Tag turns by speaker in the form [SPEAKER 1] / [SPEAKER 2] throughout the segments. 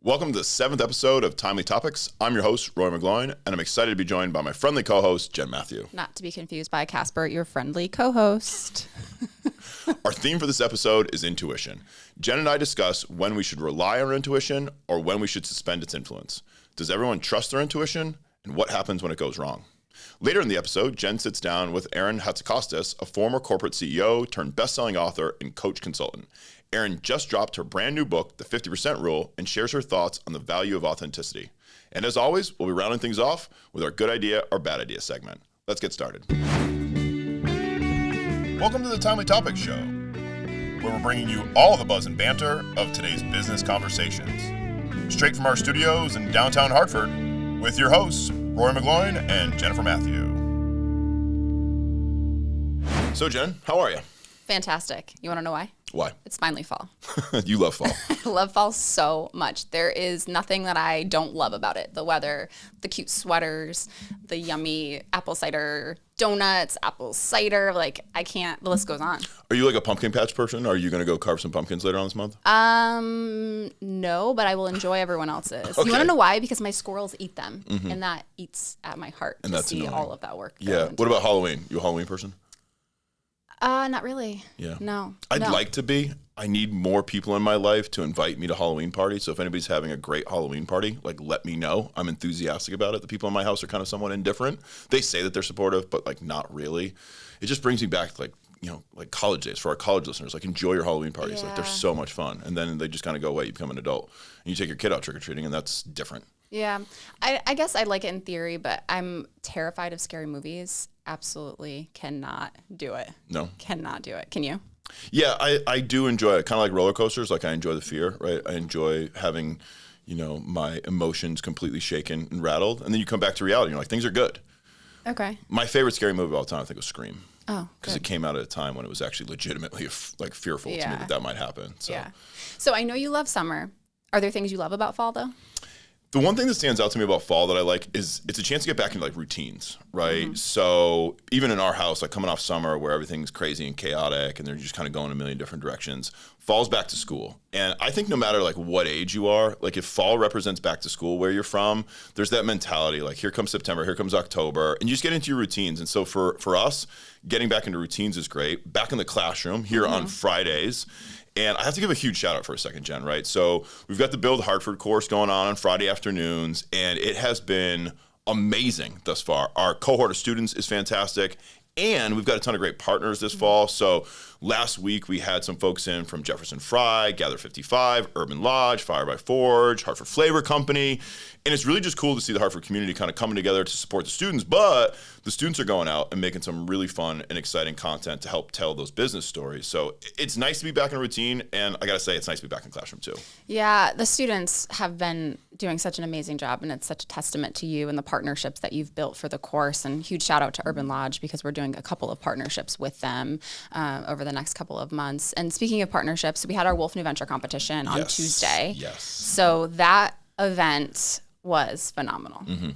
[SPEAKER 1] Welcome to the 7th episode of Timely Topics. I'm your host, Roy McGloin, and I'm excited to be joined by my friendly co-host, Jen Matthew.
[SPEAKER 2] Not to be confused by Casper, your friendly co-host.
[SPEAKER 1] Our theme for this episode is intuition. Jen and I discuss when we should rely on our intuition or when we should suspend its influence. Does everyone trust their intuition? And what happens when it goes wrong? Later in the episode, Jen sits down with Erin Hatzikostas, a former corporate CEO turned best-selling author and coach consultant. Erin just dropped her brand new book, The 50% Rule, and shares her thoughts on the value of authenticity. And as always, we'll be rounding things off with our good idea or bad idea segment. Let's get started. Welcome to the Timely Topics Show, where we're bringing you all the buzz and banter of today's business conversations. Straight from our studios in downtown Hartford, with your hosts, Roy McGloin and Jennifer Matthew. So Jen, how are you?
[SPEAKER 2] Fantastic. You want to know why?
[SPEAKER 1] Why?
[SPEAKER 2] It's finally fall.
[SPEAKER 1] You love fall.
[SPEAKER 2] I love fall so much. There is nothing that I don't love about it. The weather, the cute sweaters, the yummy apple cider donuts, apple cider. Like, I can't, the list goes on.
[SPEAKER 1] Are you like a pumpkin patch person? Are you going to go carve some pumpkins later on this month?
[SPEAKER 2] No, but I will enjoy everyone else's.
[SPEAKER 1] Okay.
[SPEAKER 2] You want to know why? Because my squirrels eat them, and that eats at my heart
[SPEAKER 1] And
[SPEAKER 2] to
[SPEAKER 1] that's
[SPEAKER 2] see
[SPEAKER 1] annoying.
[SPEAKER 2] all of that work.
[SPEAKER 1] Yeah. What about Halloween? You a Halloween person?
[SPEAKER 2] Not really.
[SPEAKER 1] Yeah.
[SPEAKER 2] No.
[SPEAKER 1] I'd
[SPEAKER 2] no.
[SPEAKER 1] like to be. I need more people in my life to invite me to Halloween parties. So if anybody's having a great Halloween party, like, let me know. I'm enthusiastic about it. The people in my house are kind of somewhat indifferent. They say that they're supportive, but like not really. It just brings me back to like college days for our college listeners. Like, enjoy your Halloween parties.
[SPEAKER 2] Yeah.
[SPEAKER 1] Like, they're so much fun. And then they just kind of go away. You become an adult and you take your kid out trick-or-treating, and that's different.
[SPEAKER 2] Yeah. I guess I like it in theory, but I'm terrified of scary movies. Absolutely cannot do it.
[SPEAKER 1] No?
[SPEAKER 2] Cannot do it. Can you?
[SPEAKER 1] Yeah, I do enjoy it. Kind of like roller coasters. Like, I enjoy the fear, right? I enjoy having, my emotions completely shaken and rattled. And then you come back to reality. You're like, things are good.
[SPEAKER 2] Okay.
[SPEAKER 1] My favorite scary movie of all time, I think, was Scream.
[SPEAKER 2] Oh,
[SPEAKER 1] because it came out at a time when it was actually legitimately fearful to me that might happen. So.
[SPEAKER 2] Yeah. So I know you love summer. Are there things you love about fall, though?
[SPEAKER 1] The one thing that stands out to me about fall that I like is it's a chance to get back into like routines, right? Mm-hmm. So even in our house, like coming off summer where everything's crazy and chaotic and they're just kind of going a million different directions, fall's back to school. And I think no matter like what age you are, like if fall represents back to school where you're from, there's that mentality like here comes September, here comes October, and you just get into your routines. And so for us, getting back into routines is great. Back in the classroom here on Fridays. And I have to give a huge shout out for a second, Jen, right? So we've got the Build Hartford course going on Friday afternoons, and it has been amazing thus far. Our cohort of students is fantastic, and we've got a ton of great partners this fall. So last week we had some folks in from Jefferson Fry, Gather 55, Urban Lodge, Fire by Forge, Hartford Flavor Company. And it's really just cool to see the Hartford community kind of coming together to support the students, but the students are going out and making some really fun and exciting content to help tell those business stories. So it's nice to be back in a routine, and I gotta say, it's nice to be back in classroom too.
[SPEAKER 2] Yeah, the students have been doing such an amazing job, and it's such a testament to you and the partnerships that you've built for the course. And huge shout out to Urban Lodge, because we're doing a couple of partnerships with them over the next couple of months. And speaking of partnerships, we had our Wolf New Venture competition on Tuesday.
[SPEAKER 1] Yes.
[SPEAKER 2] So that event was phenomenal. Mm-hmm.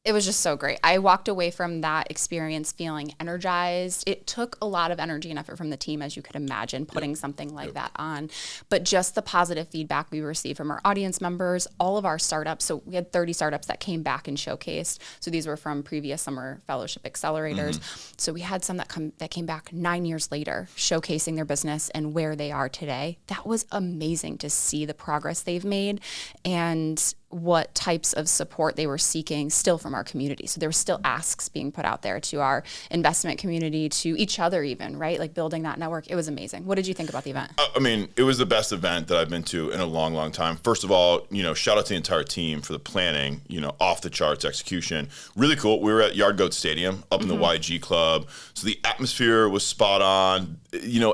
[SPEAKER 2] It was just so great. I walked away from that experience feeling energized. It took a lot of energy and effort from the team, as you could imagine, putting something like that on. But just the positive feedback we received from our audience members, all of our startups. So we had 30 startups that came back and showcased. So these were from previous summer fellowship accelerators. Mm-hmm. So we had some that came back 9 years later, showcasing their business and where they are today. That was amazing to see the progress they've made and what types of support they were seeking still from our community. So there were still asks being put out there to our investment community, to each other even, right? Like building that network. It was amazing. What did you think about the event?
[SPEAKER 1] I mean, it was the best event that I've been to in a long, long time. First of all, shout out to the entire team for the planning, off the charts execution. Really cool. We were at Yard Goat Stadium up in the YG Club. So the atmosphere was spot on.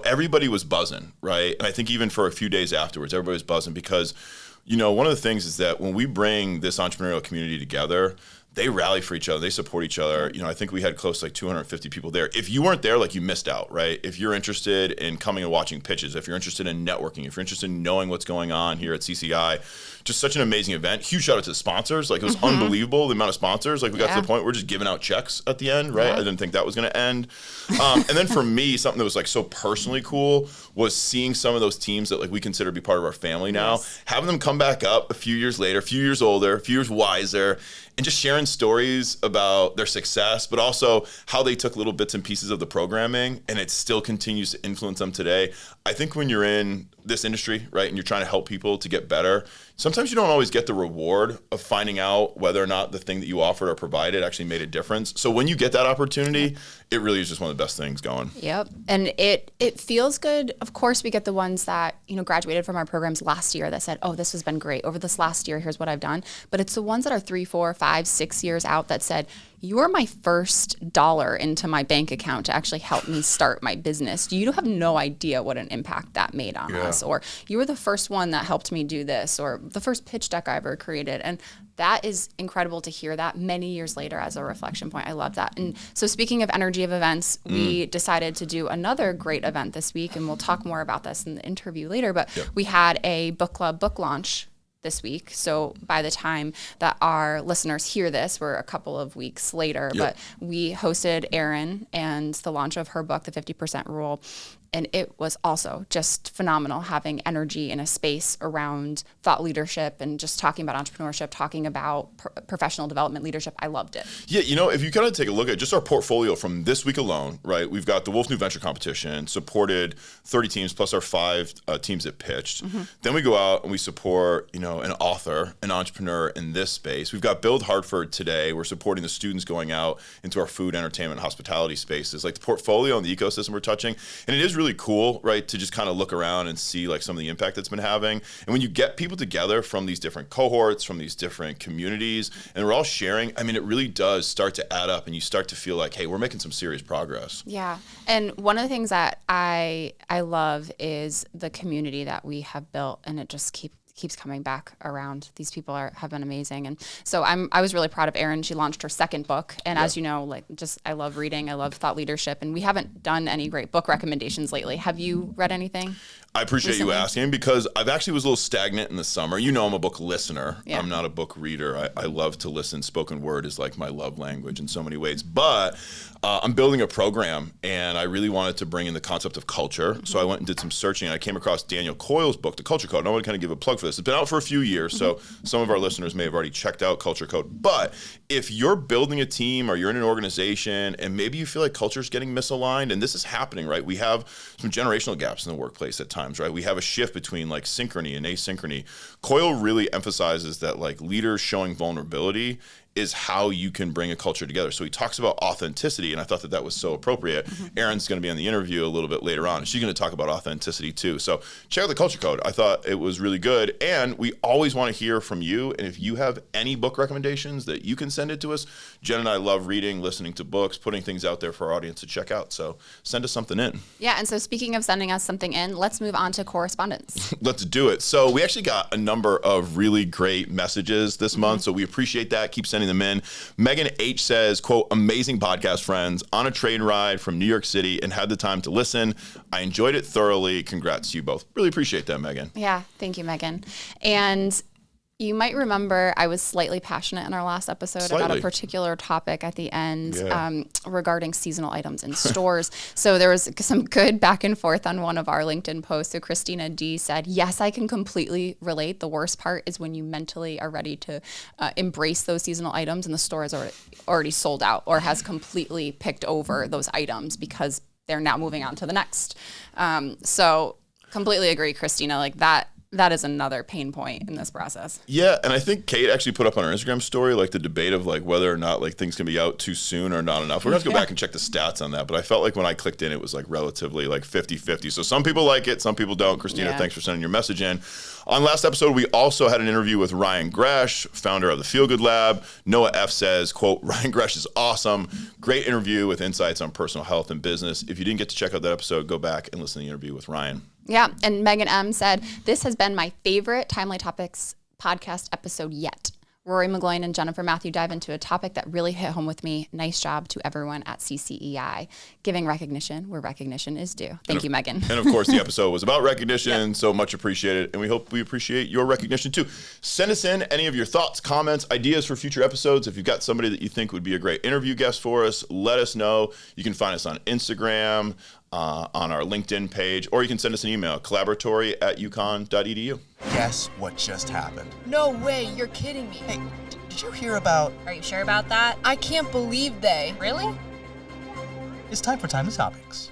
[SPEAKER 1] Everybody was buzzing, right? And I think even for a few days afterwards, everybody was buzzing because one of the things is that when we bring this entrepreneurial community together, they rally for each other. They support each other. I think we had close to like 250 people there. If you weren't there, like, you missed out, right? If you're interested in coming and watching pitches, if you're interested in networking, if you're interested in knowing what's going on here at CCI, just such an amazing event. Huge shout out to the sponsors. Like, it was unbelievable, the amount of sponsors. Like, we got to the point where we're just giving out checks at the end, right? I didn't think that was going to end. And then for me, something that was like so personally cool was seeing some of those teams that like we consider to be part of our family now, having them come back up a few years later, a few years older, a few years wiser, and just sharing stories about their success, but also how they took little bits and pieces of the programming, and it still continues to influence them today. I think when you're in this industry, right, and you're trying to help people to get better, sometimes you don't always get the reward of finding out whether or not the thing that you offered or provided actually made a difference. So when you get that opportunity, it really is just one of the best things going.
[SPEAKER 2] Yep. And it feels good. Of course, we get the ones that, graduated from our programs last year that said, oh, this has been great. Over this last year, here's what I've done. But it's the ones that are 3, 4, 5, 6 years out that said, you are my first dollar into my bank account to actually help me start my business. You have no idea what an impact that made on us. Or you were the first one that helped me do this, or the first pitch deck I ever created. And that is incredible to hear that many years later as a reflection point. I love that. And so speaking of energy of events, we decided to do another great event this week, and we'll talk more about this in the interview later, but we had a book club book launch this week. So by the time that our listeners hear this, we're a couple of weeks later, but we hosted Erin and the launch of her book, The 50% Rule. And it was also just phenomenal having energy in a space around thought leadership and just talking about entrepreneurship, talking about professional development leadership. I loved it.
[SPEAKER 1] Yeah, if you kind of take a look at just our portfolio from this week alone, right? We've got the Wolf New Venture Competition, supported 30 teams plus our 5 teams that pitched. Then we go out and we support, an author, an entrepreneur in this space. We've got Build Hartford today. We're supporting the students going out into our food, entertainment, and hospitality spaces. Like the portfolio and the ecosystem we're touching. And it is really cool, right, to just kind of look around and see like some of the impact it's been having. And when you get people together from these different cohorts, from these different communities, and we're all sharing, I mean, it really does start to add up, and you start to feel like, hey, we're making some serious progress.
[SPEAKER 2] Yeah. And one of the things that I love is the community that we have built, and it just keeps coming back around. These people have been amazing. And so I was really proud of Erin. She launched her second book. And as you know, I love reading. I love thought leadership. And we haven't done any great book recommendations lately. Have you read anything?
[SPEAKER 1] I appreciate you asking, because I've actually was a little stagnant in the summer. I'm a book listener. I'm not a book reader. I love to listen. Spoken word is like my love language in so many ways. But I'm building a program, and I really wanted to bring in the concept of culture. So I went and did some searching, and I came across Daniel Coyle's book, The Culture Code. And I want to kind of give a plug for this. It's been out for a few years, so some of our listeners may have already checked out Culture Code. But if you're building a team or you're in an organization and maybe you feel like culture is getting misaligned, and this is happening, right? We have some generational gaps in the workplace at times, right? We have a shift between like synchrony and asynchrony. Coyle really emphasizes that like leaders showing vulnerability is how you can bring a culture together. So he talks about authenticity, and I thought that was so appropriate. Erin's going to be on the interview a little bit later on. She's going to talk about authenticity too. So check out the Culture Code. I thought it was really good, and we always want to hear from you. And if you have any book recommendations that you can send it to us, Jen and I love reading, listening to books, putting things out there for our audience to check out. So send us something in.
[SPEAKER 2] Yeah, and so speaking of sending us something in, let's move on to correspondence.
[SPEAKER 1] Let's do it. So we actually got a number of really great messages this month, so we appreciate that. Keep sending them in. Megan H says, quote, amazing podcast, friends, on a train ride from New York City and had the time to listen. I enjoyed it thoroughly. Congrats to you both. Really appreciate that, Megan.
[SPEAKER 2] Yeah, thank you, Megan. And you might remember I was slightly passionate in our last episode about a particular topic at the end regarding seasonal items in stores. So there was some good back and forth on one of our LinkedIn posts. So Christina D said, yes, I can completely relate. The worst part is when you mentally are ready to embrace those seasonal items and the store is already sold out or has completely picked over those items because they're now moving on to the next. So completely agree, Christina, like that is another pain point in this process.
[SPEAKER 1] Yeah, and I think Kate actually put up on her Instagram story like the debate of like whether or not like things can be out too soon or not enough. We're going to have to go back and check the stats on that, but I felt like when I clicked in, it was like relatively like 50-50. So some people like it, some people don't. Christina, thanks for sending your message in. On last episode, we also had an interview with Ryan Gresh, founder of the Feel Good Lab. Noah F says, quote, Ryan Gresh is awesome. Great interview with insights on personal health and business. If you didn't get to check out that episode, go back and listen to the interview with Ryan.
[SPEAKER 2] Yeah, and Megan M said, this has been my favorite Timely Topics podcast episode yet. Rory McGloin and Jennifer Matthew dive into a topic that really hit home with me. Nice job to everyone at CCEI. Giving recognition where recognition is due. Thank you, Megan.
[SPEAKER 1] And of course, the episode was about recognition, so much appreciated. And we hope we appreciate your recognition too. Send us in any of your thoughts, comments, ideas for future episodes. If you've got somebody that you think would be a great interview guest for us, let us know. You can find us on Instagram, on our LinkedIn page, or you can send us an email, collaboratory@uconn.edu.
[SPEAKER 3] Guess what just happened?
[SPEAKER 4] No way, you're kidding me.
[SPEAKER 3] Hey, did you hear about...
[SPEAKER 5] Are you sure about that?
[SPEAKER 4] I can't believe they...
[SPEAKER 5] Really?
[SPEAKER 3] It's time for Timely Topics.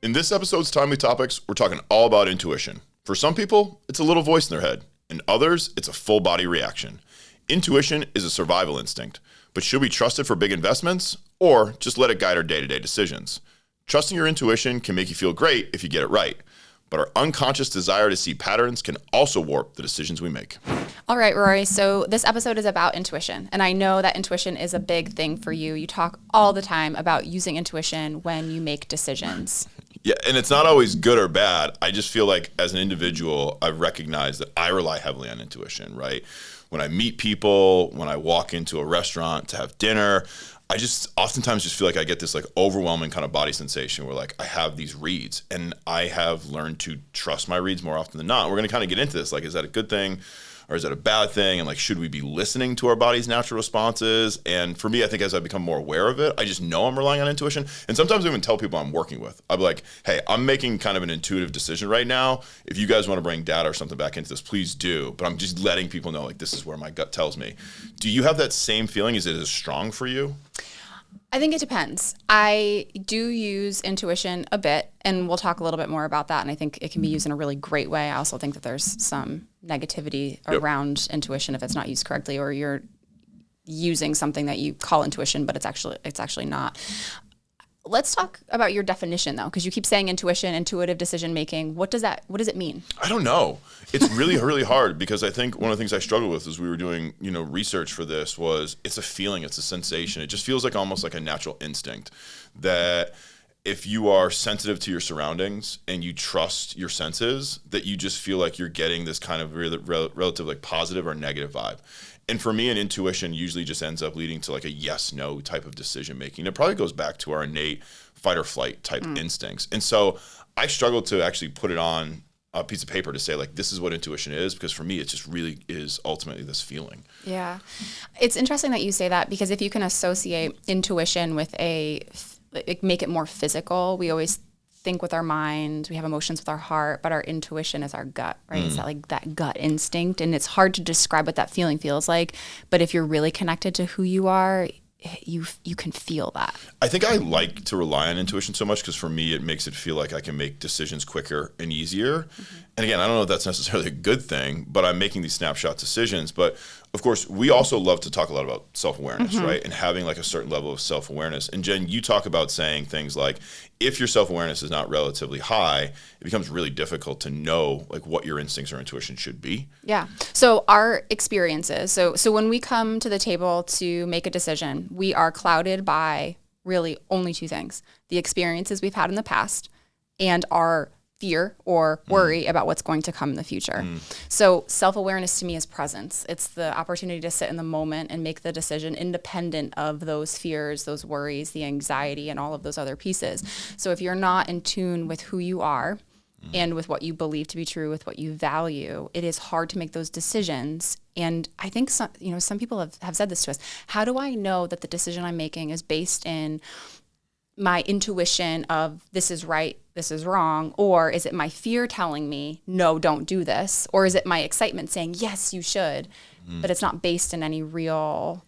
[SPEAKER 1] In this episode's Timely Topics, we're talking all about intuition. For some people, it's a little voice in their head, and others, it's a full body reaction. Intuition is a survival instinct, but should we trust it for big investments, or just let it guide our day-to-day decisions? Trusting your intuition can make you feel great if you get it right, but our unconscious desire to see patterns can also warp the decisions we make.
[SPEAKER 2] All right, Rory. So this episode is about intuition. And I know that intuition is a big thing for you. You talk all the time about using intuition when you make decisions.
[SPEAKER 1] Yeah, and it's not always good or bad. I just feel like as an individual, I've recognized that I rely heavily on intuition, right? When I meet people, when I walk into a restaurant to have dinner, I just oftentimes just feel like I get this like overwhelming kind of body sensation where like I have these reads, and I have learned to trust my reads more often than not. We're going to kind of get into this. Like, is that a good thing or is that a bad thing? And like, should we be listening to our body's natural responses? And for me, I think as I become more aware of it, I just know I'm relying on intuition. And sometimes I even tell people I'm working with, I'll be like, hey, I'm making kind of an intuitive decision right now. If you guys want to bring data or something back into this, please do. But I'm just letting people know, like, this is where my gut tells me. Do you have that same feeling? Is it as strong for you?
[SPEAKER 2] I think it depends. I do use intuition a bit, and we'll talk a little bit more about that. And I think it can be used in a really great way. I also think that there's some negativity around intuition if it's not used correctly, or you're using something that you call intuition, but it's actually not. Let's talk about your definition, though, because you keep saying intuition, intuitive decision making. What does it mean?
[SPEAKER 1] I don't know. It's really, really hard, because I think one of the things I struggled with as we were doing, research for this was it's a feeling, it's a sensation. It just feels like almost like a natural instinct that if you are sensitive to your surroundings and you trust your senses, that you just feel like you're getting this kind of relative like positive or negative vibe. And for me, an intuition usually just ends up leading to like a yes-no type of decision making. It probably goes back to our innate fight or flight type instincts. And so I struggle to actually put it on a piece of paper to say like, this is what intuition is, because for me, it just really is ultimately this feeling.
[SPEAKER 2] Yeah. It's interesting that you say that, because if you can associate intuition with make it more physical, we always think with our mind, we have emotions with our heart, but our intuition is our gut, right? It's that gut instinct, and it's hard to describe what that feeling feels like. But if you're really connected to who you are, you can feel that.
[SPEAKER 1] I think I like to rely on intuition so much because for me, it makes it feel like I can make decisions quicker and easier. Mm-hmm. And again, I don't know if that's necessarily a good thing, but I'm making these snapshot decisions. But of course, we also love to talk a lot about self-awareness, right? And having like a certain level of self-awareness. And Jen, you talk about saying things like, if your self-awareness is not relatively high, it becomes really difficult to know like what your instincts or intuition should be.
[SPEAKER 2] Yeah. So our experiences, so when we come to the table to make a decision, we are clouded by really only two things: the experiences we've had in the past and our fear or worry about what's going to come in the future. So self-awareness to me is presence. It's the opportunity to sit in the moment and make the decision independent of those fears, those worries, the anxiety, and all of those other pieces. So if you're not in tune with who you are and with what you believe to be true, with what you value, it is hard to make those decisions. And I think some people have said this to us: how do I know that the decision I'm making is based in my intuition of this is right, this is wrong, or is it my fear telling me, no, don't do this? Or is it my excitement saying, yes, you should, but it's not based in any real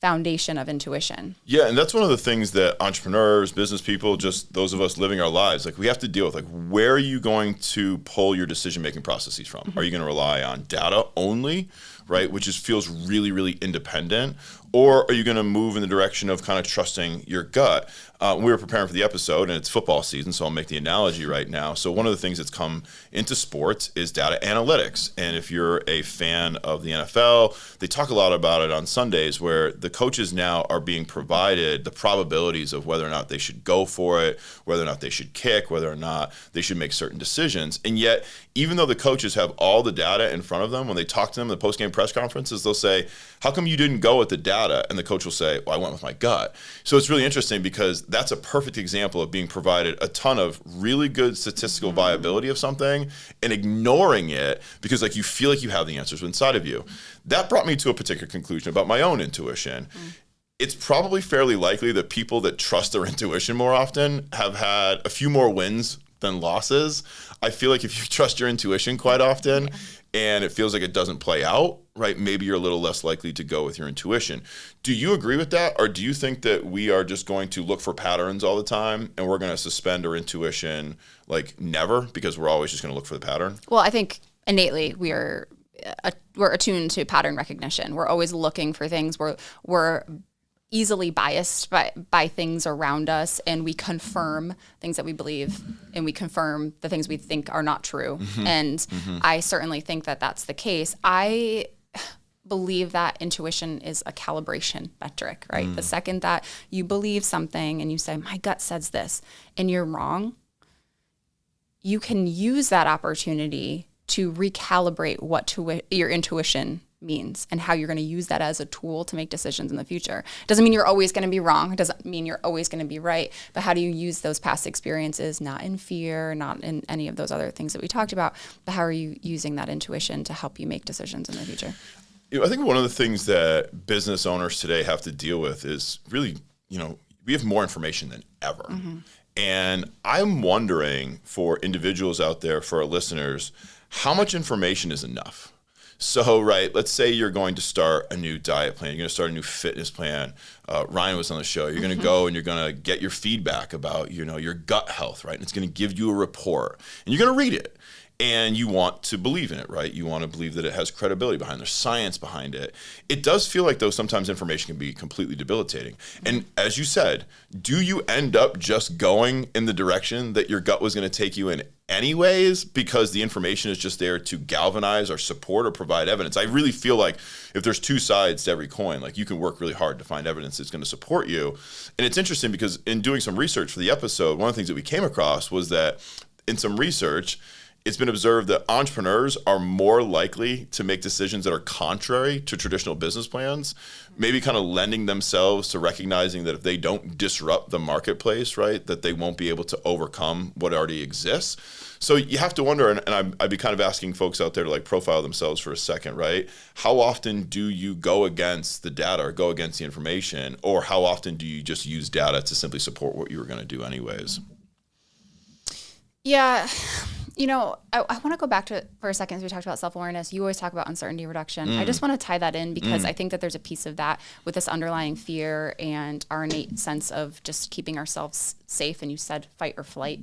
[SPEAKER 2] foundation of intuition?
[SPEAKER 1] Yeah, and that's one of the things that entrepreneurs, business people, just those of us living our lives, like we have to deal with. Like, where are you going to pull your decision-making processes from? Are you going to rely on data only, right, which just feels really, really independent? Or are you going to move in the direction of kind of trusting your gut? We were preparing for the episode, and it's football season, so I'll make the analogy right now. So one of the things that's come into sports is data analytics. And if you're a fan of the NFL, they talk a lot about it on Sundays, where the coaches now are being provided the probabilities of whether or not they should go for it, whether or not they should kick, whether or not they should make certain decisions. And yet, even though the coaches have all the data in front of them, when they talk to them in the post-game press conferences, they'll say, how come you didn't go with the data? And the coach will say, well, I went with my gut. So it's really interesting because that's a perfect example of being provided a ton of really good statistical viability of something and ignoring it because like you feel like you have the answers inside of you. That brought me to a particular conclusion about my own intuition. It's probably fairly likely that people that trust their intuition more often have had a few more wins than losses. I feel like if you trust your intuition quite often and it feels like it doesn't play out, right, maybe you're a little less likely to go with your intuition. Do you agree with that? Or do you think that we are just going to look for patterns all the time and we're going to suspend our intuition like never because we're always just going to look for the pattern?
[SPEAKER 2] Well, I think innately we're attuned to pattern recognition. We're always looking for things. We're easily biased by things around us, and we confirm things that we believe, and we confirm the things we think are not true. And I certainly think that that's the case. I believe that intuition is a calibration metric, right? The second that you believe something and you say, my gut says this, and you're wrong, you can use that opportunity to recalibrate what your intuition means and how you're going to use that as a tool to make decisions in the future. It doesn't mean you're always going to be wrong. It doesn't mean you're always going to be right. But how do you use those past experiences, not in fear, not in any of those other things that we talked about, but how are you using that intuition to help you make decisions in the future?
[SPEAKER 1] I think one of the things that business owners today have to deal with is really, we have more information than ever. And I'm wondering for individuals out there, for our listeners, how much information is enough? So, right, let's say you're going to start a new diet plan. You're going to start a new fitness plan. Ryan was on the show. You're going to go and you're going to get your feedback about, your gut health, right? And it's going to give you a report. And you're going to read it. And you want to believe in it, right? You want to believe that it has credibility behind it. There's science behind it. It does feel like, though, sometimes information can be completely debilitating. And as you said, do you end up just going in the direction that your gut was going to take you in anyways because the information is just there to galvanize or support or provide evidence? I really feel like if there's two sides to every coin, like you can work really hard to find evidence that's going to support you. And it's interesting because in doing some research for the episode, one of the things that we came across was that in some research, it's been observed that entrepreneurs are more likely to make decisions that are contrary to traditional business plans, maybe kind of lending themselves to recognizing that if they don't disrupt the marketplace, right, that they won't be able to overcome what already exists. So you have to wonder, and I'd be kind of asking folks out there to like profile themselves for a second, right? How often do you go against the data or go against the information, or how often do you just use data to simply support what you were going to do anyways?
[SPEAKER 2] Yeah. I want to go back to for a second as we talked about self-awareness. You always talk about uncertainty reduction. I just want to tie that in because I think that there's a piece of that with this underlying fear and our innate sense of just keeping ourselves safe. And you said fight or flight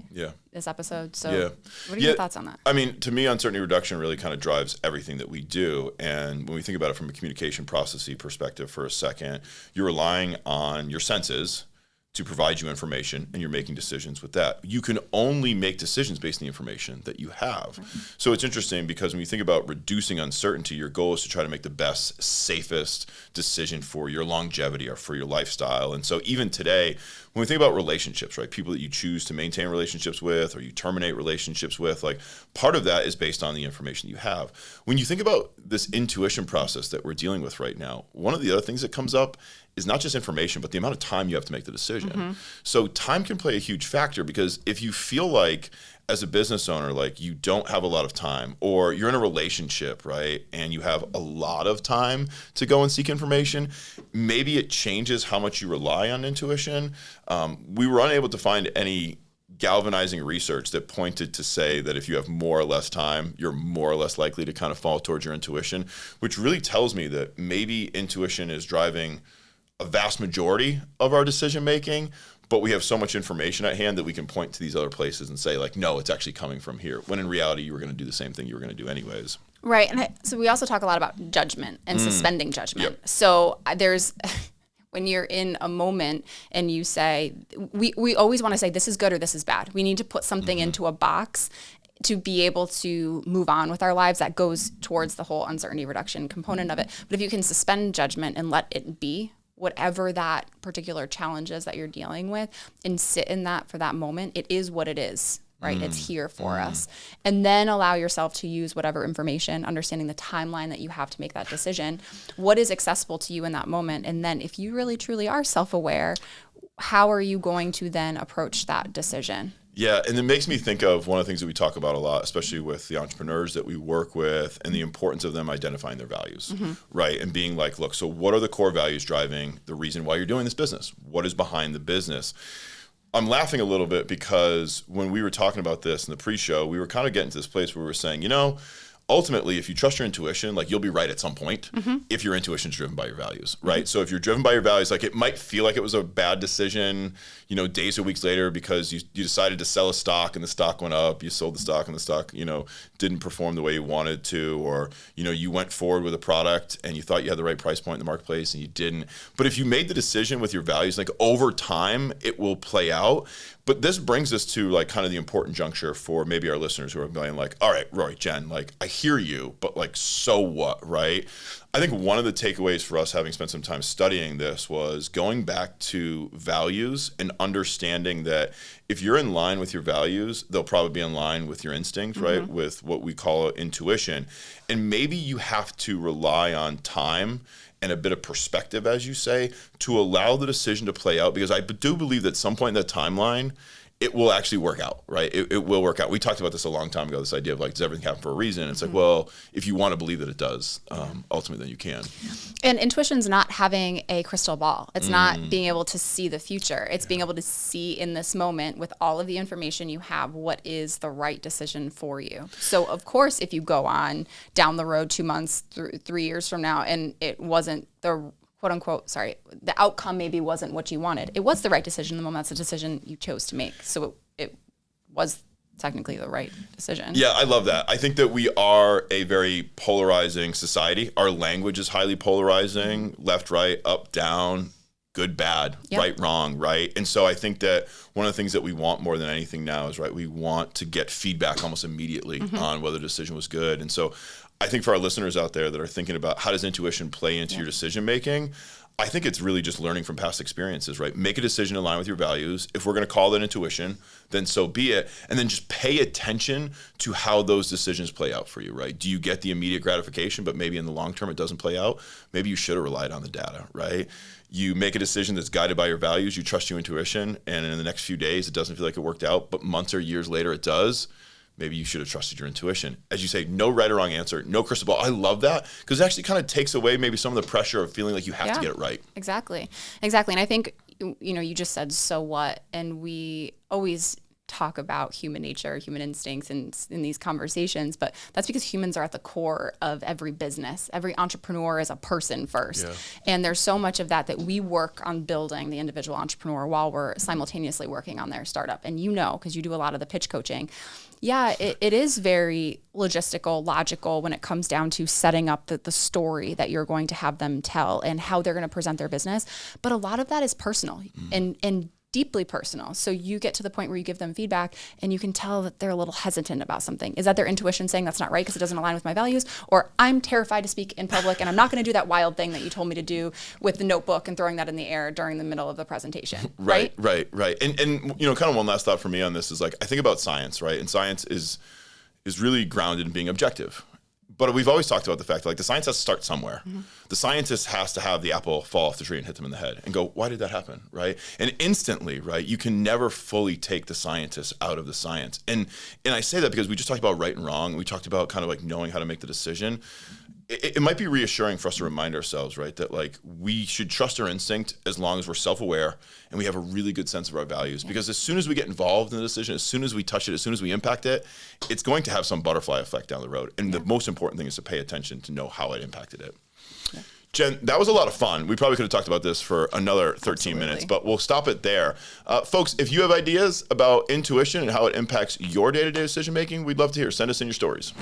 [SPEAKER 2] this episode. So what are your thoughts on that?
[SPEAKER 1] I mean, to me, uncertainty reduction really kind of drives everything that we do. And when we think about it from a communication processing perspective for a second, you're relying on your senses to provide you information, and you're making decisions with that. You can only make decisions based on the information that you have. So it's interesting because when you think about reducing uncertainty, your goal is to try to make the best, safest decision for your longevity or for your lifestyle. And so even today, when we think about relationships, right, people that you choose to maintain relationships with or you terminate relationships with, like part of that is based on the information you have. When you think about this intuition process that we're dealing with right now, one of the other things that comes up is not just information, but the amount of time you have to make the decision. So time can play a huge factor because if you feel like as a business owner, like you don't have a lot of time, or you're in a relationship, right, and you have a lot of time to go and seek information, maybe it changes how much you rely on intuition. We were unable to find any galvanizing research that pointed to say that if you have more or less time, you're more or less likely to kind of fall towards your intuition, which really tells me that maybe intuition is driving a vast majority of our decision making, but we have so much information at hand that we can point to these other places and say like, no, it's actually coming from here, when in reality you were going to do the same thing you were going to do anyways. Right.
[SPEAKER 2] And so we also talk a lot about judgment and suspending judgment. So there's when you're in a moment and you say, we always want to say this is good or this is bad. We need to put something into a box to be able to move on with our lives. That goes towards the whole uncertainty reduction component of it. But if you can suspend judgment and let it be whatever that particular challenge is that you're dealing with, and sit in that for that moment. It is what it is, right? It's here for us. And then allow yourself to use whatever information, understanding the timeline that you have to make that decision, what is accessible to you in that moment. And then if you really truly are self-aware, how are you going to then approach that decision?
[SPEAKER 1] Yeah, and it makes me think of one of the things that we talk about a lot, especially with the entrepreneurs that we work with, and the importance of them identifying their values, right? And being like, look, so what are the core values driving the reason why you're doing this business? What is behind the business? I'm laughing a little bit because when we were talking about this in the pre-show, we were kind of getting to this place where we were saying, ultimately, if you trust your intuition, like you'll be right at some point if your intuition is driven by your values, right? So if you're driven by your values, like it might feel like it was a bad decision, days or weeks later because you decided to sell a stock and the stock went up, you sold the stock and the stock, didn't perform the way you wanted to, or, you went forward with a product and you thought you had the right price point in the marketplace and you didn't. But if you made the decision with your values, like over time, it will play out. But this brings us to like kind of the important juncture for maybe our listeners who are going like, all right, Roy, Jen, like I hear you, but like, so what, right? I think one of the takeaways for us having spent some time studying this was going back to values and understanding that if you're in line with your values, they'll probably be in line with your instinct, right? With what we call intuition. And maybe you have to rely on time and a bit of perspective, as you say, to allow the decision to play out. Because I do believe that at some point in that timeline, it will actually work out, right? It will work out. We talked about this a long time ago, this idea of like, does everything happen for a reason? It's like, well, if you want to believe that it does, ultimately then you can.
[SPEAKER 2] And intuition's not having a crystal ball. It's not being able to see the future. It's being able to see in this moment with all of the information you have, what is the right decision for you. So of course, if you go on down the road 2 months, 3 years from now, and it wasn't the quote unquote, the outcome maybe wasn't what you wanted. It was the right decision in the moment. That's the decision you chose to make. So it was technically the right decision.
[SPEAKER 1] Yeah, I love that. I think that we are a very polarizing society. Our language is highly polarizing, left, right, up, down, good, bad, right, wrong, right? And so I think that one of the things that we want more than anything now is, right, we want to get feedback almost immediately on whether the decision was good. And so I think for our listeners out there that are thinking about how does intuition play into your decision making, I think it's really just learning from past experiences, right? Make a decision in line with your values. If we're going to call that intuition, then so be it. And then just pay attention to how those decisions play out for you, right? Do you get the immediate gratification, but maybe in the long term it doesn't play out? Maybe you should have relied on the data, right? You make a decision that's guided by your values, you trust your intuition, and in the next few days it doesn't feel like it worked out, but months or years later it does. Maybe you should have trusted your intuition. As you say, no right or wrong answer, no crystal ball. I love that because it actually kind of takes away maybe some of the pressure of feeling like you have to get it right.
[SPEAKER 2] Exactly. And I think, you just said, so what? And we always talk about human nature, human instincts in these conversations, but that's because humans are at the core of every business. Every entrepreneur is a person first. Yeah. And there's so much of that we work on building the individual entrepreneur while we're simultaneously working on their startup. And because you do a lot of the pitch coaching, it is very logistical, logical when it comes down to setting up the story that you're going to have them tell and how they're going to present their business. But a lot of that is personal and deeply personal. So you get to the point where you give them feedback and you can tell that they're a little hesitant about something. Is that their intuition saying that's not right because it doesn't align with my values? Or I'm terrified to speak in public and I'm not going to do that wild thing that you told me to do with the notebook and throwing that in the air during the middle of the presentation. Right.
[SPEAKER 1] And kind of one last thought for me on this is like, I think about science, right? And science is really grounded in being objective. But we've always talked about the fact that like the science has to start somewhere. The scientist has to have the apple fall off the tree and hit them in the head and go, why did that happen, right? And instantly, right, you can never fully take the scientist out of the science. And I say that because we just talked about right and wrong. We talked about kind of like knowing how to make the decision. It might be reassuring for us to remind ourselves, right, that like we should trust our instinct as long as we're self-aware and we have a really good sense of our values. Because as soon as we get involved in the decision, as soon as we touch it, as soon as we impact it, it's going to have some butterfly effect down the road. And the most important thing is to pay attention to know how it impacted it. Yeah. Jen, that was a lot of fun. We probably could have talked about this for another 13 minutes, but we'll stop it there. Folks, if you have ideas about intuition and how it impacts your day-to-day decision-making, we'd love to hear. Send us in your stories.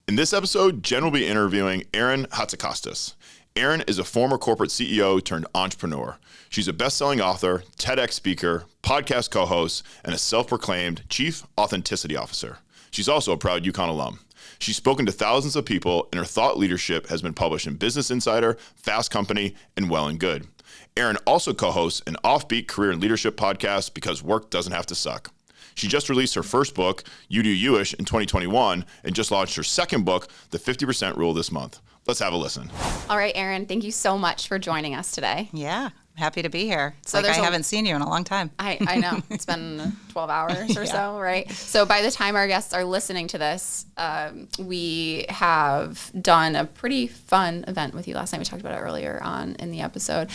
[SPEAKER 1] In this episode, Jen will be interviewing Erin Hatzikostas. Erin is a former corporate CEO turned entrepreneur. She's a best-selling author, TEDx speaker, podcast co-host, and a self-proclaimed Chief Authenticity Officer. She's also a proud UConn alum. She's spoken to thousands of people, and her thought leadership has been published in Business Insider, Fast Company, and Well and Good. Erin also co-hosts an offbeat career and leadership podcast, Because Work Doesn't Have to Suck. She just released her first book, You Do You-ish, in 2021, and just launched her second book, The 50% Rule, this month. Let's have a listen.
[SPEAKER 2] All right, Erin, thank you so much for joining us today.
[SPEAKER 5] Yeah, happy to be here. It's
[SPEAKER 2] So
[SPEAKER 5] like I
[SPEAKER 2] there's
[SPEAKER 5] haven't seen you in a long time.
[SPEAKER 2] I know. It's been 12 hours or so, right? So by the time our guests are listening to this, we have done a pretty fun event with you last night. We talked about it earlier on in the episode.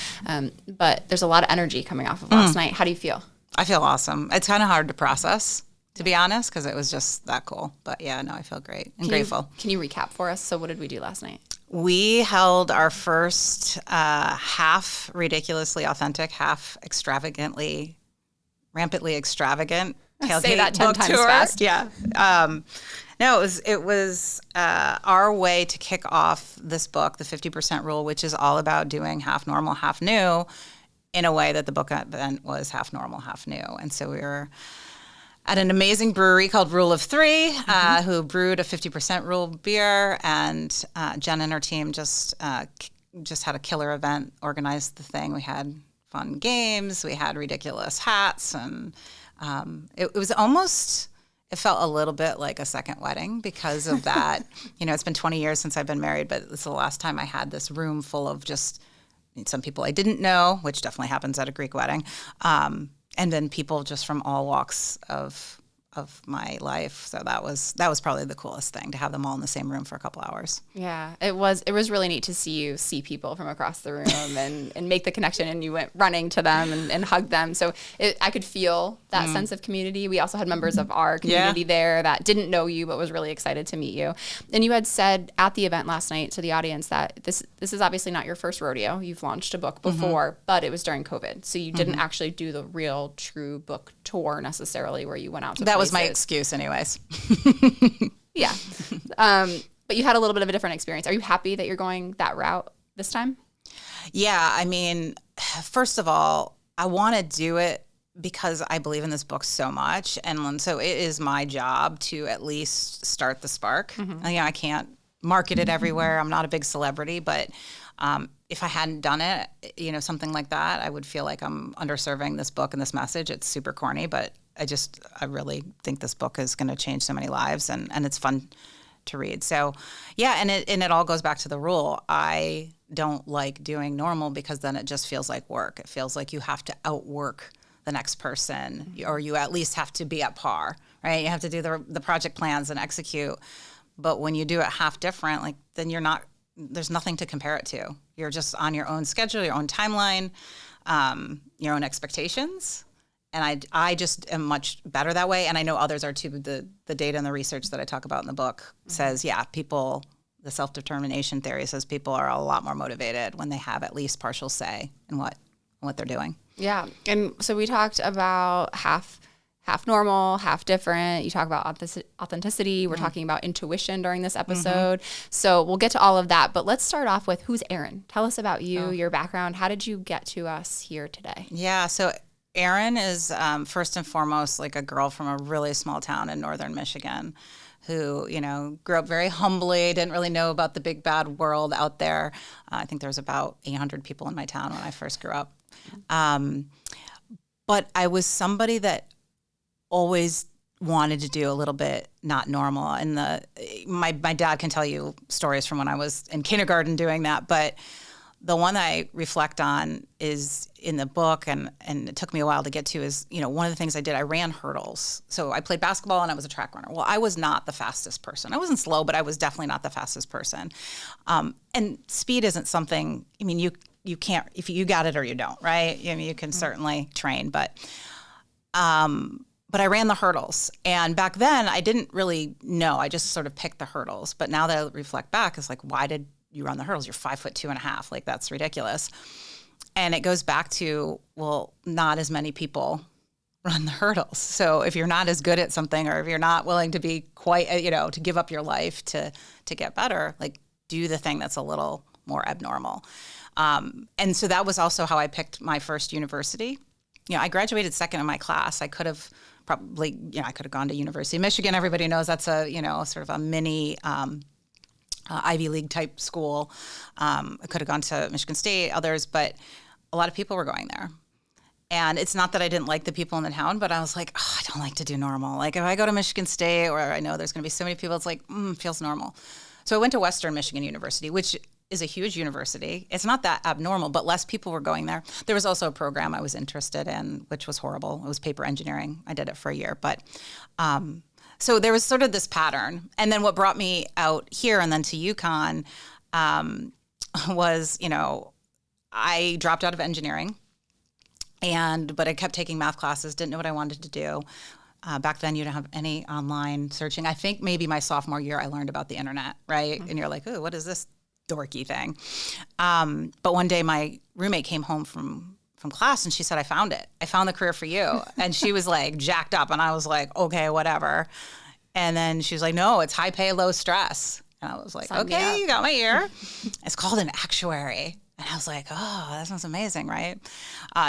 [SPEAKER 2] But there's a lot of energy coming off of last night. How do you feel?
[SPEAKER 5] I feel awesome. It's kind of hard to process, to be honest, because it was just that cool. But yeah, no, I feel great and grateful.
[SPEAKER 2] Can you recap for us? So what did we do last night?
[SPEAKER 5] We held our first half ridiculously authentic, half extravagantly, rampantly extravagant tailgate
[SPEAKER 2] Say that 10
[SPEAKER 5] book
[SPEAKER 2] times
[SPEAKER 5] tour.
[SPEAKER 2] fast.
[SPEAKER 5] Yeah. No, it was our way to kick off this book, The 50% Rule, which is all about doing half normal, half new, in a way that the book event was half normal, half new. And so we were at an amazing brewery called Rule of Three, who brewed a 50% Rule beer, and Jen and her team just had a killer event, organized the thing. We had fun games, we had ridiculous hats, and it was almost, it felt a little bit like a second wedding because of that. It's been 20 years since I've been married, but this is the last time I had this room full of just some people I didn't know, which definitely happens at a Greek wedding, and then people just from all walks of my life. So that was probably the coolest thing, to have them all in the same room for a couple hours.
[SPEAKER 2] Yeah, it was really neat to see people from across the room and make the connection, and you went running to them and hugged them. So I could feel that sense of community. We also had members of our community there that didn't know you but was really excited to meet you. And you had said at the event last night to the audience that this is obviously not your first rodeo. You've launched a book before, but it was during COVID. So you didn't actually do the real true book tour necessarily, where you went out to
[SPEAKER 5] That was my
[SPEAKER 2] places.
[SPEAKER 5] excuse anyways.
[SPEAKER 2] Yeah. But you had a little bit of a different experience. Are you happy that you're going that route this time?
[SPEAKER 5] Yeah, I mean, first of all, I want to do it because I believe in this book so much. And so it is my job to at least start the spark. I can't market it everywhere. I'm not a big celebrity, but if I hadn't done it, something like that, I would feel like I'm underserving this book and this message. It's super corny, but I really think this book is going to change so many lives, and it's fun to read. So yeah, and it all goes back to the rule. I don't like doing normal because then it just feels like work. It feels like you have to outwork the next person, or you at least have to be at par, right? You have to do the project plans and execute. But when you do it half different, then there's nothing to compare it to. You're just on your own schedule, your own timeline, your own expectations. And I just am much better that way. And I know others are too. The data and the research that I talk about in the book says, the self-determination theory says people are a lot more motivated when they have at least partial say in what they're doing.
[SPEAKER 2] Yeah. And so we talked about half normal, half different. You talk about authenticity. We're talking about intuition during this episode. So we'll get to all of that. But let's start off with, who's Erin? Tell us about you, your background. How did you get to us here today?
[SPEAKER 5] Yeah. So Erin is first and foremost like a girl from a really small town in northern Michigan who, grew up very humbly, didn't really know about the big bad world out there. I think there was about 800 people in my town when I first grew up. But I was somebody that always wanted to do a little bit not normal. And my dad can tell you stories from when I was in kindergarten doing that, but the one that I reflect on is in the book, and it took me a while to get to, is, one of the things I did, I ran hurdles. So I played basketball and I was a track runner. Well, I was not the fastest person. I wasn't slow, but I was definitely not the fastest person. And speed isn't something, you can't, if you got it or you don't, right? You can certainly train, but I ran the hurdles. And back then I didn't really know. I just sort of picked the hurdles. But now that I reflect back, it's like, why did you run the hurdles? You're 5'2.5". Like, that's ridiculous. And it goes back to, well, not as many people run the hurdles. So if you're not as good at something, or if you're not willing to be quite, to give up your life to get better, like, do the thing that's a little more abnormal. And so that was also how I picked my first university. I graduated second in my class. I could have probably, I could have gone to University of Michigan. Everybody knows that's a, sort of a mini Ivy League type school. I could have gone to Michigan State, others, but a lot of people were going there. And it's not that I didn't like the people in the town, but I was like, oh, I don't like to do normal. Like if I go to Michigan State where I know there's going to be so many people, it's like, feels normal. So I went to Western Michigan University, which is a huge university. It's not that abnormal, but less people were going there. There was also a program I was interested in, which was horrible. It was paper engineering. I did it for a year. But so there was sort of this pattern. And then what brought me out here and then to UConn was, I dropped out of engineering. But I kept taking math classes, didn't know what I wanted to do. Back then, you didn't have any online searching. I think maybe my sophomore year, I learned about the internet, right? Mm-hmm. And you're like, oh, what is this dorky thing? But one day, my roommate came home from class, and she said, I found it. I found the career for you. And she was like jacked up, and I was like, okay, whatever. And then she was like, no, it's high pay, low stress. And I was like, okay, you got my ear. It's called an actuary. And I was like, oh, that sounds amazing, right?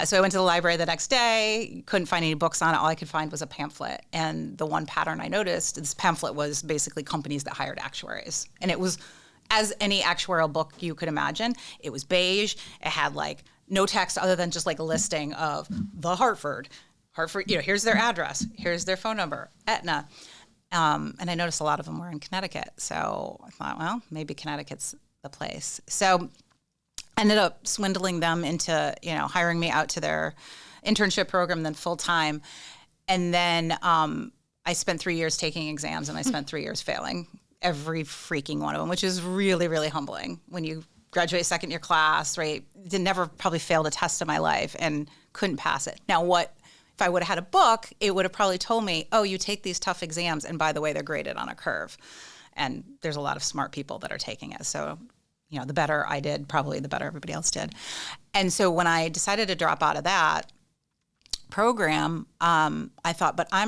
[SPEAKER 5] So I went to the library the next day, couldn't find any books on it. All I could find was a pamphlet. And the one pattern I noticed, this pamphlet was basically companies that hired actuaries. And it was, as any actuarial book you could imagine, it was beige. It had like no text other than just like a listing of the Hartford, here's their address, here's their phone number, Aetna. And I noticed a lot of them were in Connecticut. So I thought, well, maybe Connecticut's the place. So ended up swindling them into, hiring me out to their internship program, then full time. And then I spent 3 years taking exams, and I spent 3 years failing every freaking one of them, which is really, really humbling. When you graduate second year class, right? Never probably failed a test in my life and couldn't pass it. Now, if I would have had a book, it would have probably told me, oh, you take these tough exams, and by the way, they're graded on a curve. And there's a lot of smart people that are taking it. So the better I did, probably the better everybody else did. And so when I decided to drop out of that program, I thought, but I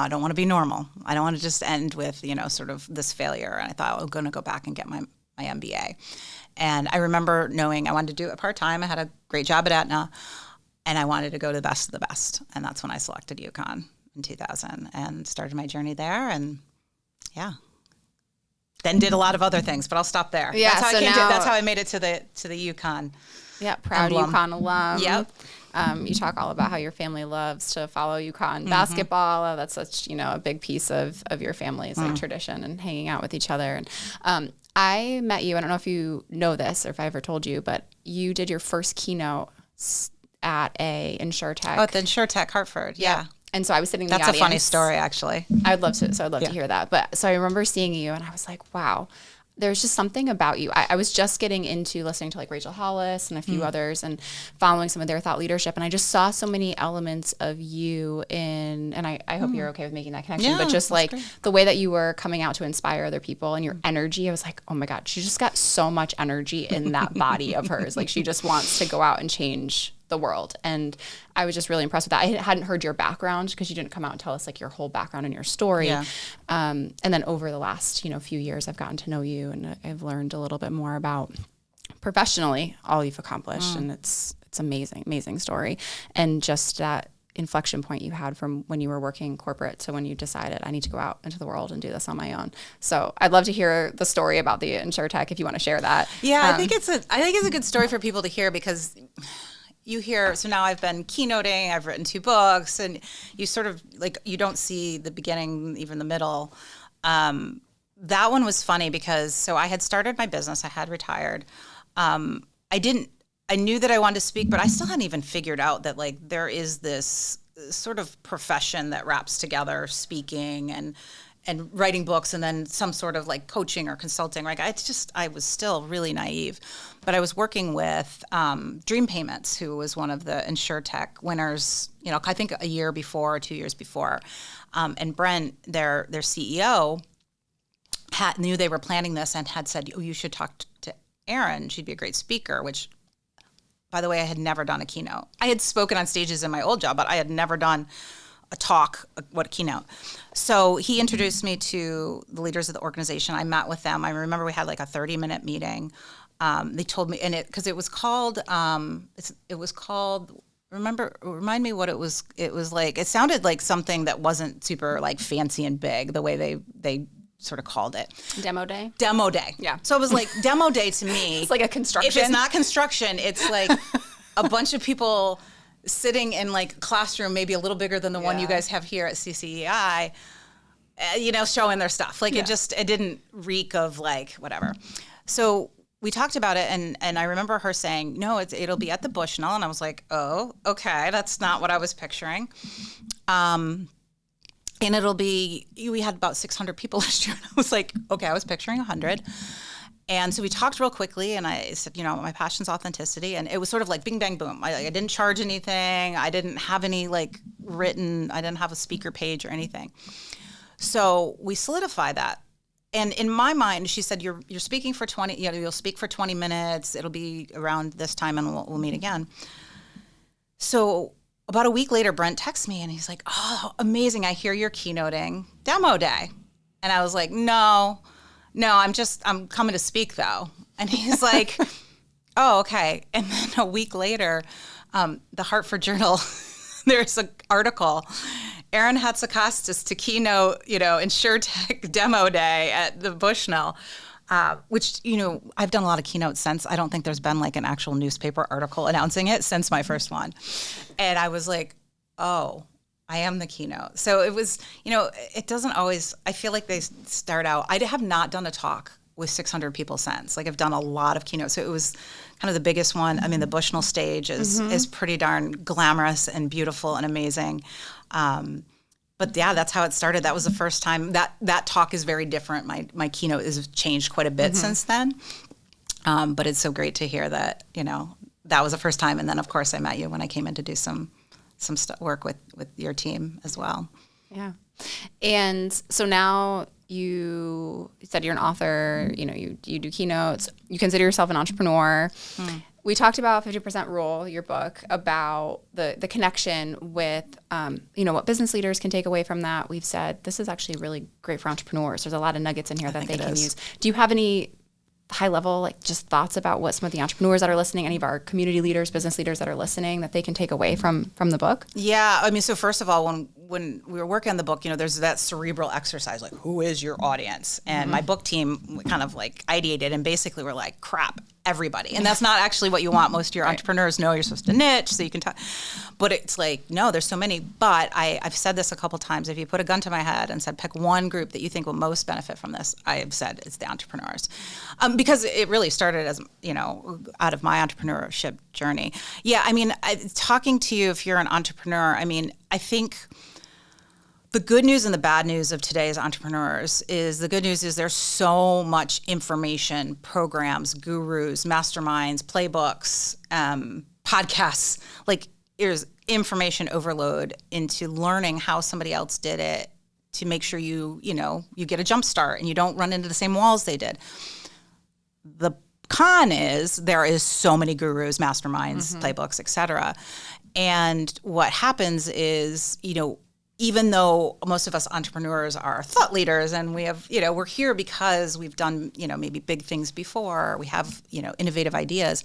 [SPEAKER 5] don't want to be normal. I don't want to just end with, sort of this failure. And I thought, I'm going to go back and get my MBA. And I remember knowing I wanted to do it part-time. I had a great job at Aetna, and I wanted to go to the best of the best. And that's when I selected UConn in 2000 and started my journey there. And yeah. Then did a lot of other things, but I'll stop there.
[SPEAKER 2] Yeah,
[SPEAKER 5] that's how I made it to the UConn.
[SPEAKER 2] Yeah, proud
[SPEAKER 5] emblem.
[SPEAKER 2] UConn alum.
[SPEAKER 5] Yep.
[SPEAKER 2] You talk all about how your family loves to follow UConn basketball. That's such a big piece of your family's like tradition and hanging out with each other. And I met you. I don't know if you know this or if I ever told you, but you did your first keynote at a InsurTech.
[SPEAKER 5] Oh, at the InsurTech Hartford. Yeah.
[SPEAKER 2] And so I was sitting in the audience.
[SPEAKER 5] That's a funny story, actually.
[SPEAKER 2] I'd love to. So I'd love to hear that. But so I remember seeing you, and I was like, wow, there's just something about you. I was just getting into listening to like Rachel Hollis and a few others and following some of their thought leadership. And I just saw so many elements of you and I hope you're okay with making that connection, but just like the way that you were coming out to inspire other people and your energy, I was like, oh my God, she just got so much energy in that body of hers. Like she just wants to go out and change the world. And I was just really impressed with that. I hadn't heard your background because you didn't come out and tell us like your whole background and your story. Yeah. And then over the last, few years, I've gotten to know you and I've learned a little bit more about professionally all you've accomplished. And it's amazing, amazing story. And just that inflection point you had from when you were working corporate to when you decided I need to go out into the world and do this on my own. So I'd love to hear the story about the InsurTech if you want to share that.
[SPEAKER 5] Yeah, I think it's a good story for people to hear because you hear, so now I've been keynoting, I've written 2 books, and you sort of like, you don't see the beginning, even the middle. That one was funny because, so I had started my business, I had retired. I knew that I wanted to speak, but I still hadn't even figured out that like there is this sort of profession that wraps together speaking and writing books and then some sort of like coaching or consulting. Like I was still really naive, but I was working with Dream Payments, who was one of the InsurTech winners, I think a year before or 2 years before. And Brent, their CEO, knew they were planning this and had said, oh, you should talk to Erin. She'd be a great speaker, which, by the way, I had never done a keynote. I had spoken on stages in my old job, but I had never done a talk, a keynote. So he introduced me to the leaders of the organization. I met with them. I remember we had like a 30-minute meeting. They told me, because it was called, remind me what it was. It was like, it sounded like something that wasn't super like fancy and big, the way they sort of called it.
[SPEAKER 2] Demo day?
[SPEAKER 5] Demo day.
[SPEAKER 2] Yeah.
[SPEAKER 5] So it was like demo day to me.
[SPEAKER 2] It's like a construction.
[SPEAKER 5] If it's not construction, it's like a bunch of people sitting in like a classroom, maybe a little bigger than the one you guys have here at CCEI, showing their stuff. Like it didn't reek of like whatever. So we talked about it, and I remember her saying, no, it'll be at the Bushnell. And I was like, oh, okay, that's not what I was picturing. And we had about 600 people last year. And I was like, okay, I was picturing 100. And so we talked real quickly, and I said, my passion's authenticity. And it was sort of like bing, bang, boom. I didn't charge anything. I didn't have any I didn't have a speaker page or anything. So we solidified that. And in my mind, she said, you're speaking for 20, you'll speak for 20 minutes. It'll be around this time and we'll meet again. So about a week later, Brent texts me and he's like, oh, amazing. I hear you're keynoting demo day. And I was like, no, I'm coming to speak though. And he's like, oh, okay. And then a week later, the Hartford Journal, there's an article, Erin Hatzikostas to keynote, InsurTech demo day at the Bushnell, which, I've done a lot of keynotes since. I don't think there's been like an actual newspaper article announcing it since my first one. And I was like, oh, I am the keynote. So it was, it doesn't always, I feel like they start out, I have not done a talk with 600 people since. Like I've done a lot of keynotes. So it was kind of the biggest one. I mean, the Bushnell stage is pretty darn glamorous and beautiful and amazing. But yeah, that's how it started. That was the first time. That talk is very different. My keynote has changed quite a bit since then. But it's so great to hear that, that was the first time. And then of course I met you when I came in to do some work with your team as well.
[SPEAKER 2] Yeah. And so now you said you're an author, you do keynotes, you consider yourself an entrepreneur. We talked about 50% Rule, your book, about the connection with, what business leaders can take away from that. We've said this is actually really great for entrepreneurs. There's a lot of nuggets in here that they can use. Do you have any high level, just thoughts about what some of the entrepreneurs that are listening, any of our community leaders, business leaders that are listening, that they can take away from the book? Yeah.
[SPEAKER 5] I mean, so first of all, when we were working on the book, there's that cerebral exercise, like who is your audience? And my book team kind of like ideated and basically were like, crap, everybody. And that's not actually what you want. Most of your entrepreneurs know you're supposed to niche so you can talk. But it's like, no, there's so many. But I've said this a couple times. If you put a gun to my head and said, pick one group that you think will most benefit from this, I have said it's the entrepreneurs. Because it really started as, out of my entrepreneurship journey. Yeah, I mean, talking to you, if you're an entrepreneur, I mean, I think the good news and the bad news of today's entrepreneurs is the good news is there's so much information, programs, gurus, masterminds, playbooks, podcasts. Like there's information overload into learning how somebody else did it to make sure you get a jump start and you don't run into the same walls they did. The con is there is so many gurus, masterminds, playbooks, et cetera. And what happens is, even though most of us entrepreneurs are thought leaders and we have, we're here because we've done, maybe big things before, we have, innovative ideas,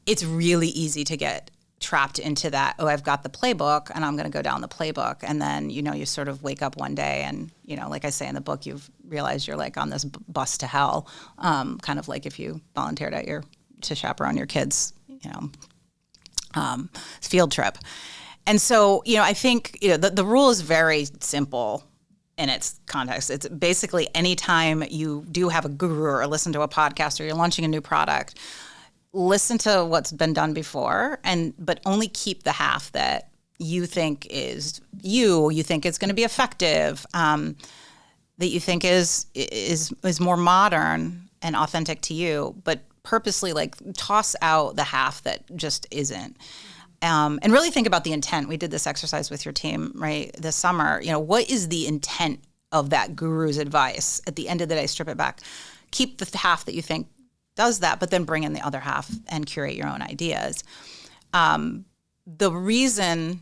[SPEAKER 5] it's really easy to get trapped into that, oh, I've got the playbook and I'm going to go down the playbook. And then, you sort of wake up one day and, like I say in the book, you've realized you're like on this bus to hell, kind of like if you volunteered to chaperone your kids, field trip. And so, I think, the rule is very simple in its context. It's basically anytime you do have a guru or listen to a podcast or you're launching a new product, listen to what's been done before, but only keep the half that you think is you think it's going to be effective, that you think is more modern and authentic to you, but purposely like toss out the half that just isn't. And really think about the intent. We did this exercise with your team, right, this summer. What is the intent of that guru's advice? At the end of the day, strip it back. Keep the half that you think does that, but then bring in the other half and curate your own ideas. The reason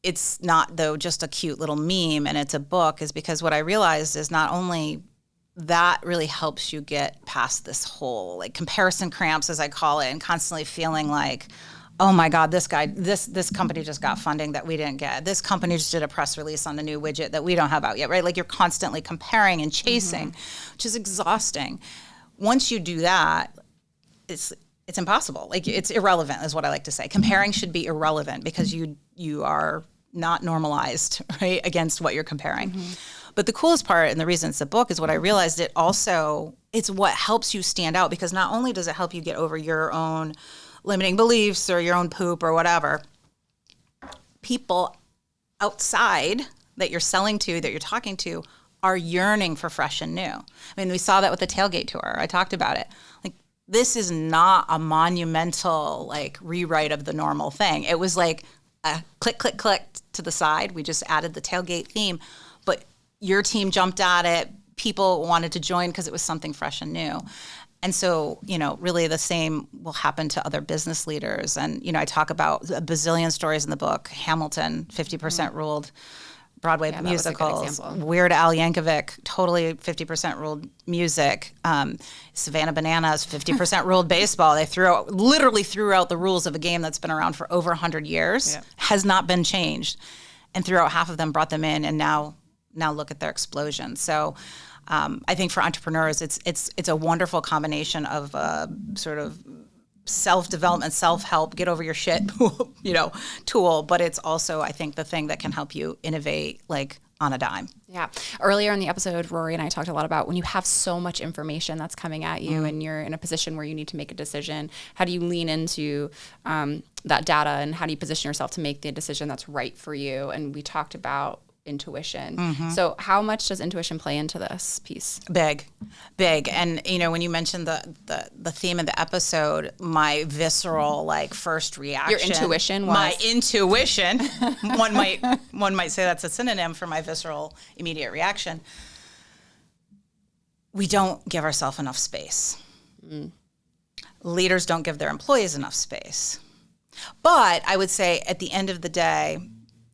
[SPEAKER 5] it's not, though, just a cute little meme and it's a book is because what I realized is not only that really helps you get past this whole like comparison cramps, as I call it, and constantly feeling like, oh my God, this company just got funding that we didn't get. This company just did a press release on the new widget that we don't have out yet, right? Like you're constantly comparing and chasing, which is exhausting. Once you do that, it's it's impossible. Like it's irrelevant is what I like to say. Comparing should be irrelevant because you are not normalized, right, against what you're comparing. But the coolest part and the reason it's a book is what I realized it's what helps you stand out, because not only does it help you get over your own limiting beliefs or your own poop or whatever, people outside that you're selling to, that you're talking to, are yearning for fresh and new. I mean, we saw that with the tailgate tour. I talked about it. Like, this is not a monumental, like, rewrite of the normal thing. It was like a click, click, click to the side. We just added the tailgate theme. But your team jumped at it. People wanted to join because it was something fresh and new. And so, really the same will happen to other business leaders. And, I talk about a bazillion stories in the book. Hamilton, 50% ruled Broadway musicals. Weird Al Yankovic, totally 50% ruled music. Savannah Bananas, 50% ruled baseball. They literally threw out the rules of a game that's been around for over 100 years, has not been changed, and threw out half of them, brought them in, and now look at their explosion. So I think for entrepreneurs, it's a wonderful combination of sort of self-development, self-help, get over your shit, tool. But it's also, I think, the thing that can help you innovate like on a dime.
[SPEAKER 2] Yeah. Earlier in the episode, Rory and I talked a lot about when you have so much information that's coming at you and you're in a position where you need to make a decision, how do you lean into that data and how do you position yourself to make the decision that's right for you? And we talked about intuition. So how much does intuition play into this piece?
[SPEAKER 5] Big. And, when you mentioned the theme of the episode, my visceral, like, first reaction.
[SPEAKER 2] Your intuition was?
[SPEAKER 5] My intuition. one might say that's a synonym for my visceral immediate reaction. We don't give ourselves enough space. Leaders don't give their employees enough space. But I would say at the end of the day,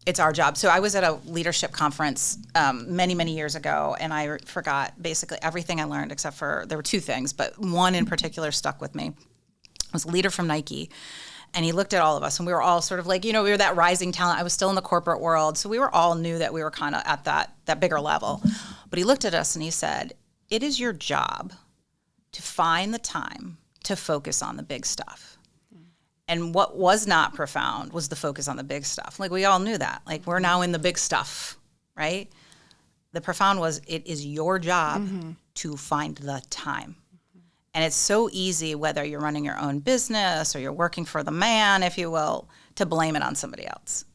[SPEAKER 5] it's our job. So I was at a leadership conference many, many years ago, and I forgot basically everything I learned except for, there were two things, but one in particular stuck with me. It was a leader from Nike, and he looked at all of us, and we were all sort of like, we were that rising talent. I was still in the corporate world, so we were all knew that we were kind of at that bigger level. But he looked at us and he said, it is your job to find the time to focus on the big stuff. And what was not profound was the focus on the big stuff. Like, we all knew that. Like, we're now in the big stuff, right? The profound was, it is your job to find the time. And it's so easy, whether you're running your own business or you're working for the man, if you will, to blame it on somebody else.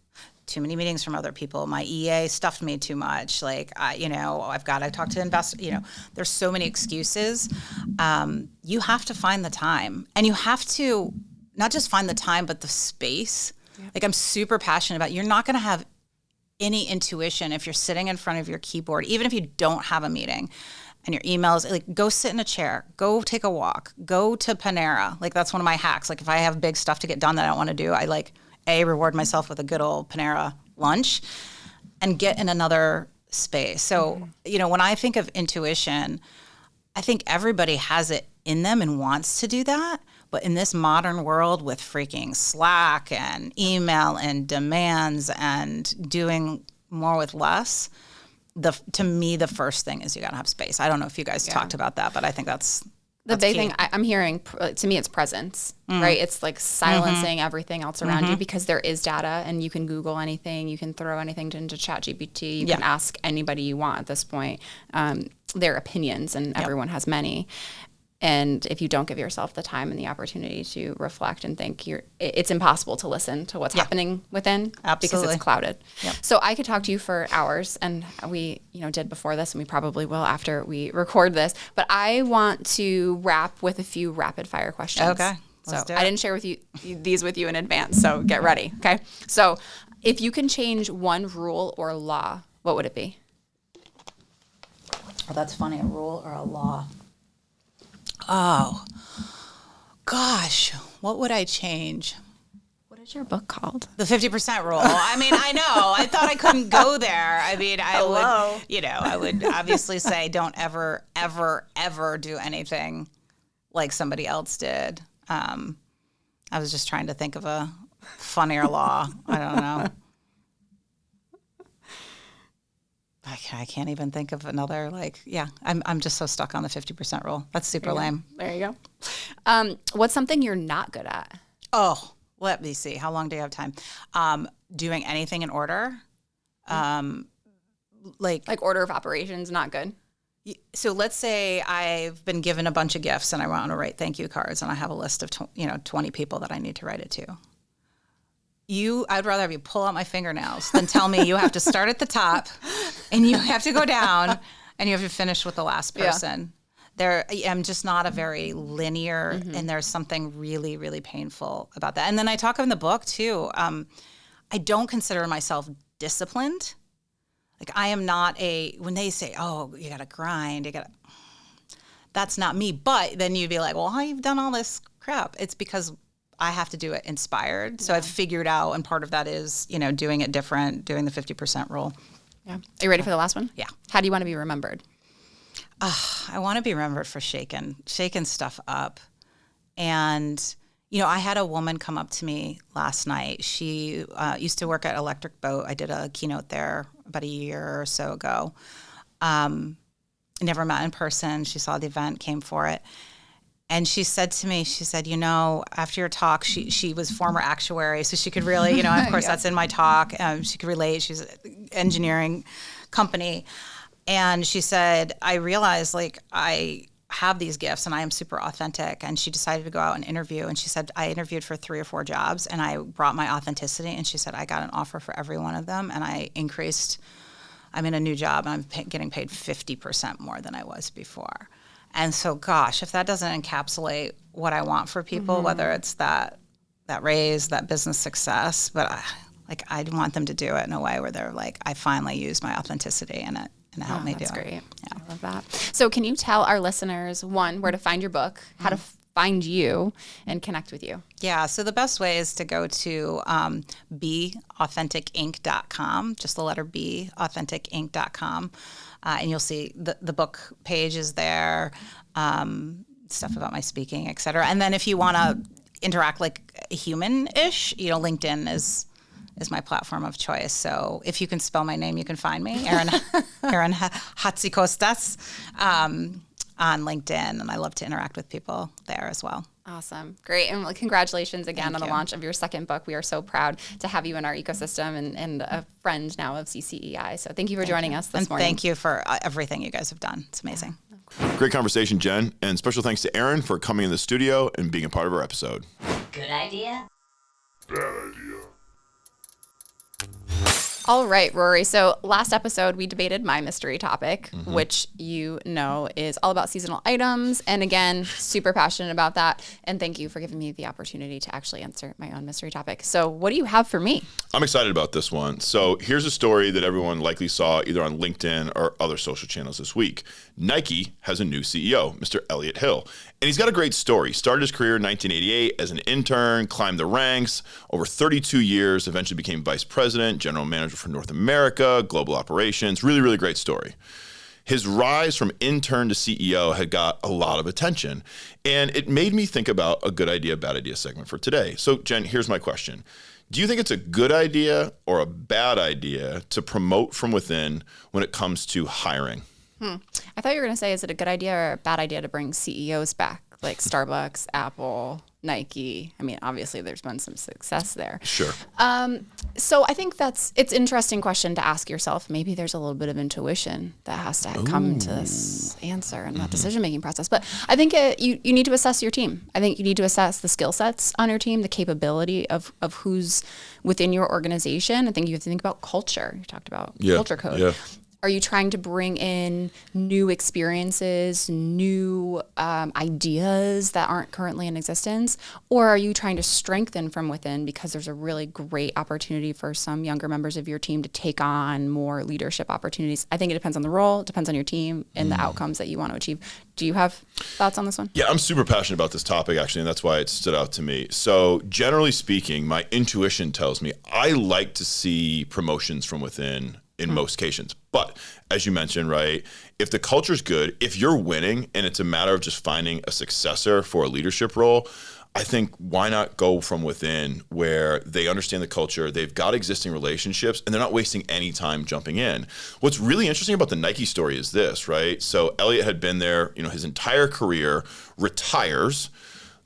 [SPEAKER 5] Too many meetings from other people. My EA stuffed me too much. Like, I've got to talk to investors. There's so many excuses. You have to find the time. And you have to not just find the time, but the space. Like, I'm super passionate about, you're not going to have any intuition if you're sitting in front of your keyboard, even if you don't have a meeting and your emails, like, go sit in a chair, go take a walk, go to Panera. Like, that's one of my hacks. Like, if I have big stuff to get done that I don't want to do, I reward myself with a good old Panera lunch and get in another space. So, when I think of intuition, I think everybody has it in them and wants to do that. But in this modern world with freaking Slack and email and demands and doing more with less, to me, the first thing is you got to have space. I don't know if you guys talked about that, but I think that's
[SPEAKER 2] the big thing I'm hearing. To me, it's presence, right? It's like silencing everything else around you, because there is data and you can Google anything. You can throw anything into ChatGPT. You can ask anybody you want at this point their opinions, and everyone has many. And if you don't give yourself the time and the opportunity to reflect and think, it's impossible to listen to what's happening within.
[SPEAKER 5] Absolutely.
[SPEAKER 2] Because it's clouded. Yep. So I could talk to you for hours, and we did before this, and we probably will after we record this. But I want to wrap with a few rapid fire questions.
[SPEAKER 5] Okay.
[SPEAKER 2] So I didn't share these with you in advance, so get ready. Okay. So if you can change one rule or law, what would it be?
[SPEAKER 5] Oh, that's funny. A rule or a law? Oh, gosh, what would I change?
[SPEAKER 2] What is your book called?
[SPEAKER 5] The 50% rule. I mean, I know. I thought I couldn't go there. I mean, I would obviously say don't ever, ever, ever do anything like somebody else did. I was just trying to think of a funnier law. I don't know. I can't even think of another, I'm just so stuck on the 50% rule. That's super lame.
[SPEAKER 2] There you What's something you're not good at?
[SPEAKER 5] Oh, let me see. How long do you have time? Doing anything in order.
[SPEAKER 2] Like order of operations, not good.
[SPEAKER 5] So let's say I've been given a bunch of gifts and I want to write thank you cards and I have a list of 20 people that I need to write it to. I'd rather have you pull out my fingernails than tell me you have to start at the top and you have to go down and you have to finish with the last person. I'm just not a very linear, and there's something really, really painful about that. And then I talk in the book too. I don't consider myself disciplined. Like I am not when they say, oh, you got to grind, that's not me. But then you'd be like, well, how you've done all this crap? It's because I have to do it inspired. So I've figured out, and part of that is, doing it different, doing the 50% rule.
[SPEAKER 2] Yeah. Are you ready for the last one?
[SPEAKER 5] Yeah.
[SPEAKER 2] How do you want to be remembered?
[SPEAKER 5] I want to be remembered for shaking stuff up. And, I had a woman come up to me last night. She used to work at Electric Boat. I did a keynote there about a year or so ago. Never met in person. She saw the event, came for it. And she said to me, after your talk, she was former actuary, so she could really, of course, that's in my talk. She could relate. She's an engineering company. And she said, I realized, I have these gifts and I am super authentic. And she decided to go out and interview. And she said, I interviewed for 3 or 4 jobs and I brought my authenticity. And she said, I got an offer for every one of them. And I'm in a new job and I'm getting paid 50% more than I was before. And so, gosh, if that doesn't encapsulate what I want for people, whether it's that raise, that business success, but I want them to do it in a way where they're like, I finally used my authenticity in it. And help me do it.
[SPEAKER 2] That's great.
[SPEAKER 5] Yeah.
[SPEAKER 2] I love that. So can you tell our listeners, one, where to find your book, how to find you, and connect with you?
[SPEAKER 5] Yeah, so the best way is to go to beauthenticinc.com, just the letter B, authenticInc.com, and you'll see the book page is there, stuff about my speaking, et cetera. And then if you want to interact like a human-ish, LinkedIn is my platform of choice. So if you can spell my name, you can find me, Erin Hatzikostas, on LinkedIn. And I love to interact with people there as well.
[SPEAKER 2] Awesome. Great. And congratulations again on the launch of your second book. We are so proud to have you in our ecosystem and a friend now of CCEI. So thank you for joining us this morning.
[SPEAKER 5] Thank you for everything you guys have done. It's amazing.
[SPEAKER 1] Great conversation, Jen. And special thanks to Erin for coming in the studio and being a part of our episode.
[SPEAKER 6] Good idea.
[SPEAKER 1] Bad idea.
[SPEAKER 2] All right, Rory. So last episode, we debated my mystery topic, which is all about seasonal items. And again, super passionate about that. And thank you for giving me the opportunity to actually answer my own mystery topic. So what do you have for me?
[SPEAKER 1] I'm excited about this one. So here's a story that everyone likely saw either on LinkedIn or other social channels this week. Nike has a new CEO, Mr. Elliott Hill. And he's got a great story. Started his career in 1988 as an intern, climbed the ranks over 32 years, eventually became vice president, general manager for North America, global operations. Really, really great story. His rise from intern to CEO had got a lot of attention. And it made me think about a good idea, bad idea segment for today. So, Jen, here's my question. Do you think it's a good idea or a bad idea to promote from within when it comes to hiring?
[SPEAKER 2] I thought you were going to say, is it a good idea or a bad idea to bring CEOs back, like Starbucks, Apple, Nike? I mean, obviously there's been some success there.
[SPEAKER 1] Sure.
[SPEAKER 2] So I think it's an interesting question to ask yourself. Maybe there's a little bit of intuition that has to come to this answer and that decision-making process. But I think you need to assess your team. I think you need to assess the skill sets on your team, the capability of who's within your organization. I think you have to think about culture. You talked about culture code.
[SPEAKER 1] Yeah.
[SPEAKER 2] Are you trying to bring in new experiences, new ideas that aren't currently in existence? Or are you trying to strengthen from within because there's a really great opportunity for some younger members of your team to take on more leadership opportunities? I think it depends on the role, depends on your team and the outcomes that you want to achieve. Do you have thoughts on this one?
[SPEAKER 1] Yeah, I'm super passionate about this topic, actually, and that's why it stood out to me. So generally speaking, my intuition tells me I like to see promotions from within in most cases. But as you mentioned, right, if the culture's good, if you're winning and it's a matter of just finding a successor for a leadership role, I think why not go from within where they understand the culture, they've got existing relationships, and they're not wasting any time jumping in. What's really interesting about the Nike story is this, right? So Elliott had been there, his entire career, retires.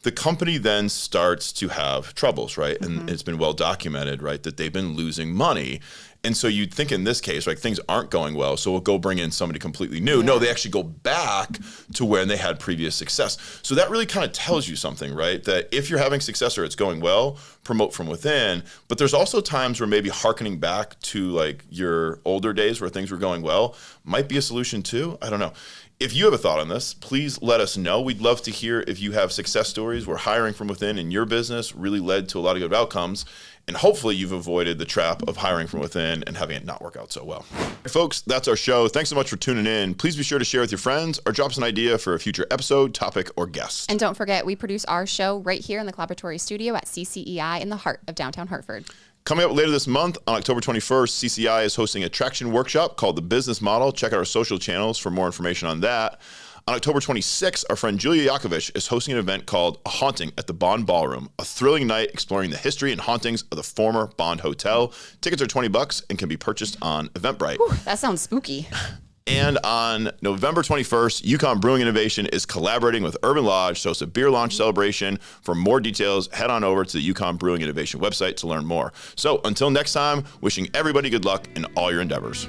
[SPEAKER 1] the company then starts to have troubles, right? And it's been well documented, right, that they've been losing money. And so you'd think in this case, like things aren't going well, so we'll go bring in somebody completely new. No, they actually go back to when they had previous success. So that really kind of tells you something, right? That if you're having success or it's going well, promote from within. But there's also times where maybe hearkening back to like your older days where things were going well might be a solution too. I don't know. If you have a thought on this, please let us know. We'd love to hear if you have success stories where hiring from within in your business really led to a lot of good outcomes. And hopefully you've avoided the trap of hiring from within and having it not work out so well. Hey folks, that's our show. Thanks so much for tuning in. Please be sure to share with your friends or drop us an idea for a future episode, topic, or guest.
[SPEAKER 2] And don't forget, we produce our show right here in the Collaboratory studio at CCEI in the heart of downtown Hartford.
[SPEAKER 1] Coming up later this month, on October 21st, CCI is hosting a traction workshop called The Business Model. Check out our social channels for more information on that. On October 26th, our friend Julia Yakovich is hosting an event called A Haunting at the Bond Ballroom, a thrilling night exploring the history and hauntings of the former Bond Hotel. Tickets are $20 and can be purchased on Eventbrite.
[SPEAKER 2] Whew, that sounds spooky.
[SPEAKER 1] And on November 21st, UConn Brewing Innovation is collaborating with Urban Lodge to host a beer launch celebration. For more details, head on over to the UConn Brewing Innovation website to learn more. So until next time, wishing everybody good luck in all your endeavors.